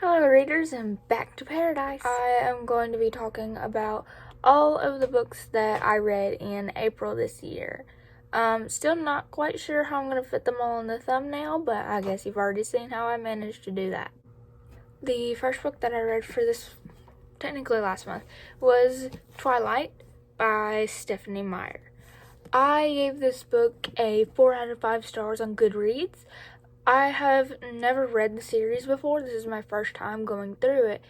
Hello readers, and back to paradise. I am going to be talking about all of the books that I read in April this year. Still not quite sure how I'm going to fit them all in the thumbnail, but I guess you've already seen how I managed to do that. The first book that I read for this, technically last month, was Twilight by Stephanie Meyer. I gave this book a 4 out of 5 stars on Goodreads. I have never read the series before. This is my first time going through it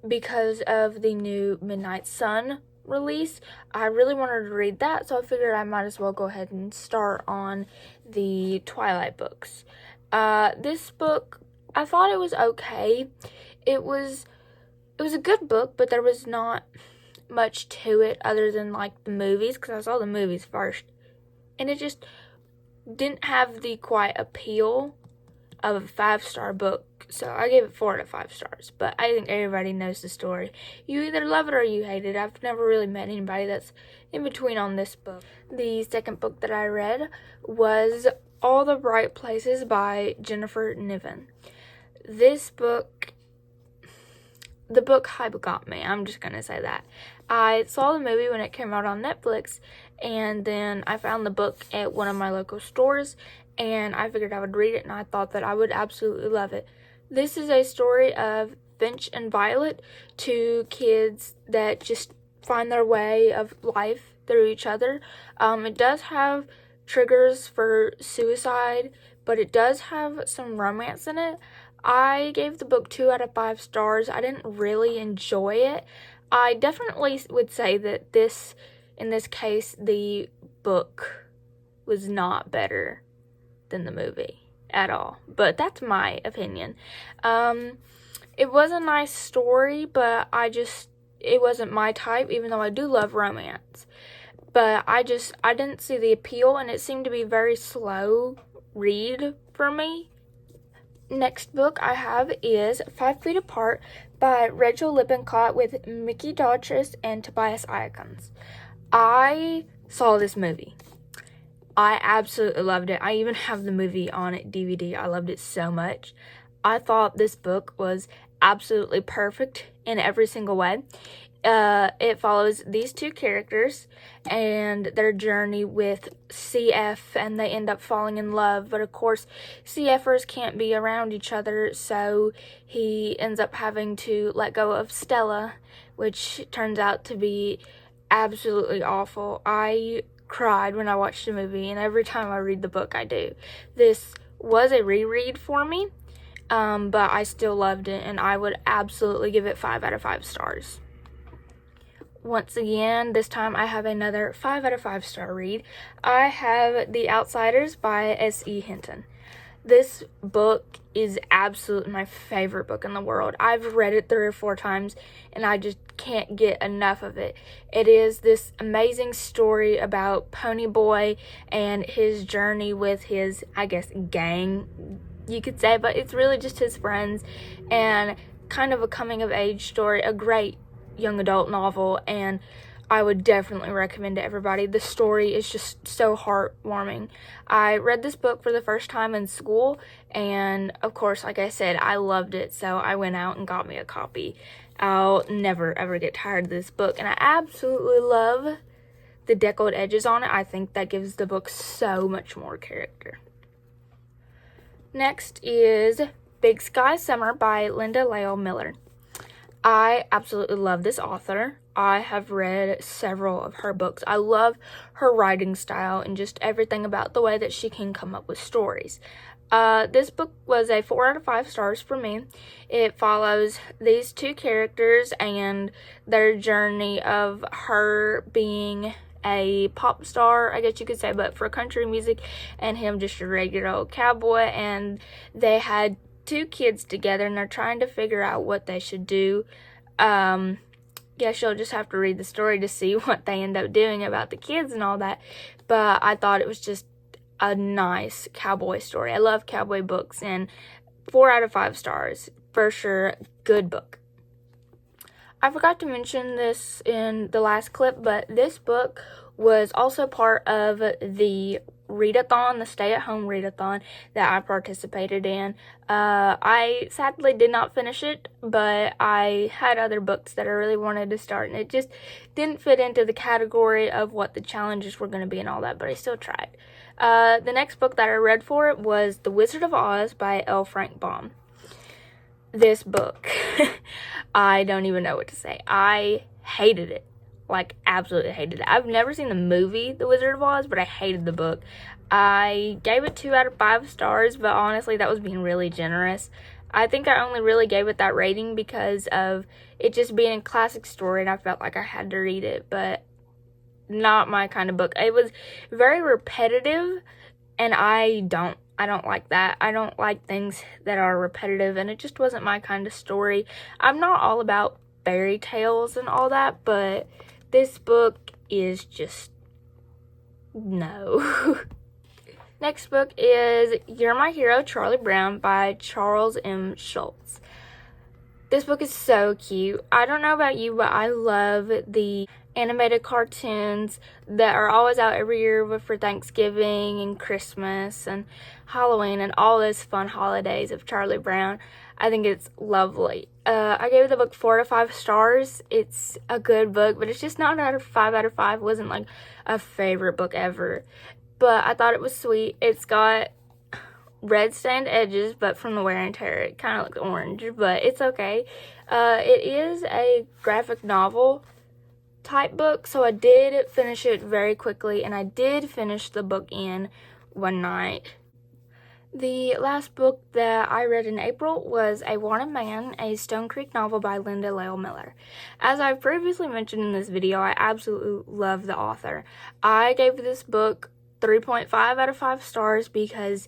because of the new Midnight Sun release. I really wanted to read that, so I figured I might as well go ahead and start on the Twilight books. This book, I thought it was okay. It was a good book, but there was not much to it other than like the movies, because I saw the movies first, and it just didn't have the quite appeal of a 5-star book, so I gave it 4 out of 5 stars. But I think everybody knows the story. You either love it or you hate it. I've never really met anybody that's in between on this book. The second book that I read was All the Bright Places by Jennifer Niven. This book, the book hype got me. I'm just gonna say that. I saw the movie when it came out on Netflix, and then I found the book at one of my local stores, and I figured I would read it, and I thought that I would absolutely love it. This is a story of Finch and Violet, two kids that just find their way of life through each other. It does have triggers for suicide, but it does have some romance in it. I gave the book 2 out of 5 stars. I didn't really enjoy it. I definitely would say that in this case, the book was not better than the movie at all, but that's my opinion. It was a nice story, but it wasn't my type, even though I do love romance. But I didn't see the appeal, and it seemed to be very slow read for me. Next book I have is 5 Feet Apart by Rachel Lippincott with Mickey Daughtry and Tobias Iakins. I saw this movie. I absolutely loved it. I even have the movie on DVD. I loved it so much. I thought this book was absolutely perfect in every single way. It follows these two characters and their journey with CF, and they end up falling in love. But of course, CFers can't be around each other, so he ends up having to let go of Stella, which turns out to be absolutely awful. I cried when I watched the movie, and every time I read the book, I do. This was a reread for me, but I still loved it, and I would absolutely give it 5 out of 5 stars. Once again, this time I have another 5 out of 5 star read. I have The Outsiders by S.E. Hinton. This book is absolutely my favorite book in the world. I've read it 3 or 4 times, and I just can't get enough of it. It is this amazing story about Pony Boy and his journey with his, I guess, gang, you could say, but it's really just his friends, and kind of a coming-of-age story, a great young adult novel, and I would definitely recommend it to everybody. The story is just so heartwarming. I read this book for the first time in school, and of course, like I said, I loved it, so I went out and got me a copy. I'll never ever get tired of this book, and I absolutely love the deckled edges on it. I think that gives the book so much more character. Next is Big Sky Summer by Linda Lael Miller. I absolutely love this author. I have read several of her books. I love her writing style and just everything about the way that she can come up with stories. This book was a 4 out of 5 stars for me. It follows these two characters and their journey of her being a pop star, I guess you could say, but for country music, and him just a regular old cowboy, and they had 2 kids together, and they're trying to figure out what they should do. Guess you'll just have to read the story to see what they end up doing about the kids and all that. But I thought it was just a nice cowboy story. I love cowboy books, and 4 out of 5 stars for sure. Good book. I forgot to mention this in the last clip, but this book was also part of the readathon, the stay-at-home readathon that I participated in. I sadly did not finish it, but I had other books that I really wanted to start, and it just didn't fit into the category of what the challenges were going to be and all that, but I still tried. The next book that I read for it was The Wizard of Oz by L. Frank Baum. This book, I don't even know what to say. I hated it. Like, absolutely hated it. I've never seen the movie The Wizard of Oz, but I hated the book. I gave it 2 out of 5 stars, but honestly, that was being really generous. I think I only really gave it that rating because of it just being a classic story, and I felt like I had to read it, but not my kind of book. It was very repetitive, and I don't like that. I don't like things that are repetitive, and it just wasn't my kind of story. I'm not all about fairy tales and all that, but this book is just no. Next book is You're My Hero, Charlie Brown by Charles M. Schulz. This book is so cute. I don't know about you, but I love the animated cartoons that are always out every year for Thanksgiving and Christmas and Halloween and all those fun holidays of Charlie Brown. I think it's lovely. I gave the book 4 out of 5 stars. It's a good book, but it's just not 5 out of 5. It wasn't like a favorite book ever. But I thought it was sweet. It's got red stained edges, but from the wear and tear, it kind of looks orange, but it's okay. It is a graphic novel type book, so I did finish it very quickly, and I did finish the book in one night. The last book that I read in April was A Wanted Man, a Stone Creek novel by Linda Lale Miller. As I've previously mentioned in this video, I absolutely love the author. I gave this book 3.5 out of 5 stars because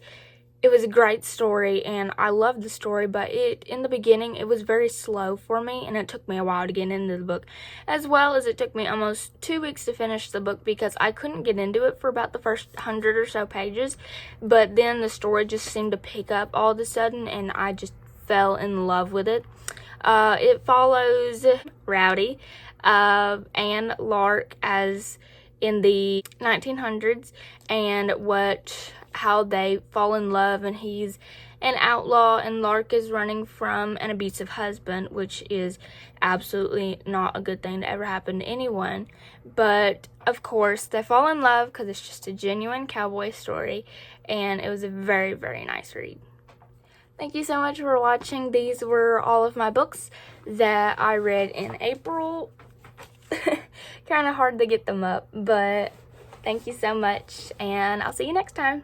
it was a great story, and I loved the story, but in the beginning, it was very slow for me, and it took me a while to get into the book, as well as it took me almost 2 weeks to finish the book because I couldn't get into it for about the first 100 or so pages, but then the story just seemed to pick up all of a sudden, and I just fell in love with it. It follows Rowdy and Lark as in the 1900s, and how they fall in love, and he's an outlaw, and Lark is running from an abusive husband, which is absolutely not a good thing to ever happen to anyone. But of course, they fall in love because it's just a genuine cowboy story, and it was a very, very nice read. Thank you so much for watching. These were all of my books that I read in April. Kind of hard to get them up, but thank you so much, and I'll see you next time.